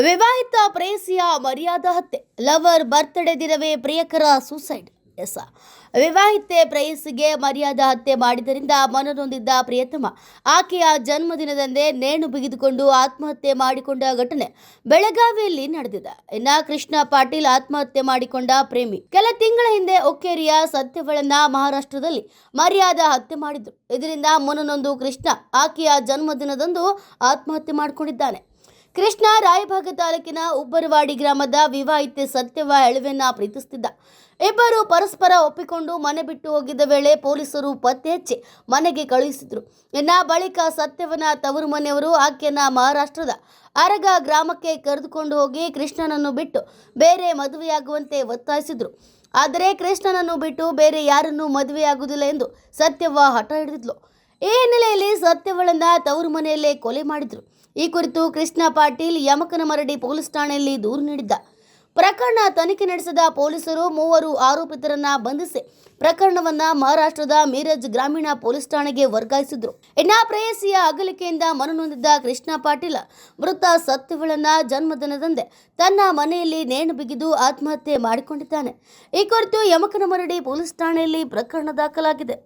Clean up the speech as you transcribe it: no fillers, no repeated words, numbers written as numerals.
ವಿವಾಹಿತ ಪ್ರೇಯಸಿಯ ಮರ್ಯಾದಾ ಹತ್ಯೆ. Lover birthday ದಿನವೇ ಪ್ರಿಯಕರ suicide. ವಿವಾಹಿತೆ ಪ್ರೇಯಸಿಗೆ ಮರ್ಯಾದಾ ಹತ್ಯೆ ಮಾಡಿದ್ದರಿಂದ ಮನನೊಂದಿದ್ದ ಪ್ರಿಯತಮ ಆಕೆಯ ಜನ್ಮದಿನದಂದೇ ನೇಣು ಬಿಗಿದುಕೊಂಡು ಆತ್ಮಹತ್ಯೆ ಮಾಡಿಕೊಂಡ ಘಟನೆ ಬೆಳಗಾವಿಯಲ್ಲಿ ನಡೆದಿದೆ. ಇನ್ನು ಕೃಷ್ಣ ಪಾಟೀಲ್ ಆತ್ಮಹತ್ಯೆ ಮಾಡಿಕೊಂಡ ಪ್ರೇಮಿ ಕೆಲ ತಿಂಗಳ ಹಿಂದೆ ಒಕ್ಕೇರಿಯ ಸತ್ಯವಳನ್ನ ಮಹಾರಾಷ್ಟ್ರದಲ್ಲಿ ಮರ್ಯಾದಾ ಹತ್ಯೆ ಮಾಡಿದ್ರು. ಇದರಿಂದ ಮನನೊಂದು ಕೃಷ್ಣ ಆಕೆಯ ಜನ್ಮದಿನದಂದು ಆತ್ಮಹತ್ಯೆ ಮಾಡಿಕೊಂಡಿದ್ದಾನೆ. ಕೃಷ್ಣ ರಾಯಭಾಗ ತಾಲೂಕಿನ ಉಬ್ಬರವಾಡಿ ಗ್ರಾಮದ ವಿವಾಹಿತೆ ಸತ್ಯವ ಎಳವೆಯನ್ನ ಪ್ರೀತಿಸುತ್ತಿದ್ದ. ಇಬ್ಬರು ಪರಸ್ಪರ ಒಪ್ಪಿಕೊಂಡು ಮನೆ ಬಿಟ್ಟು ಹೋಗಿದ್ದ ವೇಳೆ ಪೊಲೀಸರು ಪತ್ತೆ ಹಚ್ಚಿ ಮನೆಗೆ ಕಳುಹಿಸಿದ್ರು. ಬಳಿಕ ಸತ್ಯವನ ತವರು ಮನೆಯವರು ಆಕೆಯನ್ನ ಮಹಾರಾಷ್ಟ್ರದ ಅರಗ ಗ್ರಾಮಕ್ಕೆ ಕರೆದುಕೊಂಡು ಹೋಗಿ ಕೃಷ್ಣನನ್ನು ಬಿಟ್ಟು ಬೇರೆ ಮದುವೆಯಾಗುವಂತೆ ಒತ್ತಾಯಿಸಿದ್ರು. ಆದರೆ ಕೃಷ್ಣನನ್ನು ಬಿಟ್ಟು ಬೇರೆ ಯಾರನ್ನೂ ಮದುವೆಯಾಗುವುದಿಲ್ಲ ಎಂದು ಸತ್ಯವ್ವ ಹಠ ಹಿಡಿದಿದ್ಲು. ಈ ಹಿನ್ನೆಲೆಯಲ್ಲಿ ಸತ್ಯವಳನ್ನ ತವರು ಮನೆಯಲ್ಲೇ ಕೊಲೆ ಮಾಡಿದ್ರು. ಈ ಕುರಿತು ಕೃಷ್ಣ ಪಾಟೀಲ್ ಯಮಕನಮರಡಿ ಪೊಲೀಸ್ ಠಾಣೆಯಲ್ಲಿ ದೂರು ನೀಡಿದ್ದ. ಪ್ರಕರಣ ತನಿಖೆ ನಡೆಸಿದ ಪೊಲೀಸರು ಮೂವರು ಆರೋಪಿತರನ್ನ ಬಂಧಿಸಿ ಪ್ರಕರಣವನ್ನ ಮಹಾರಾಷ್ಟ್ರದ ಮೀರಜ್ ಗ್ರಾಮೀಣ ಪೊಲೀಸ್ ಠಾಣೆಗೆ ವರ್ಗಾಯಿಸಿದ್ರು. ಪ್ರೇಯಸಿಯ ಅಗಲಿಕೆಯಿಂದ ಮನನೊಂದಿದ್ದ ಕೃಷ್ಣ ಪಾಟೀಲ್ ಮೃತ ಸತ್ಯವಳನ್ನ ಜನ್ಮದಿನದಂದೇ ತನ್ನ ಮನೆಯಲ್ಲಿ ನೇಣು ಬಿಗಿದು ಆತ್ಮಹತ್ಯೆ ಮಾಡಿಕೊಂಡಿದ್ದಾನೆ. ಈ ಕುರಿತು ಯಮಕನಮರಡಿ ಪೊಲೀಸ್ ಠಾಣೆಯಲ್ಲಿ ಪ್ರಕರಣ ದಾಖಲಾಗಿದೆ.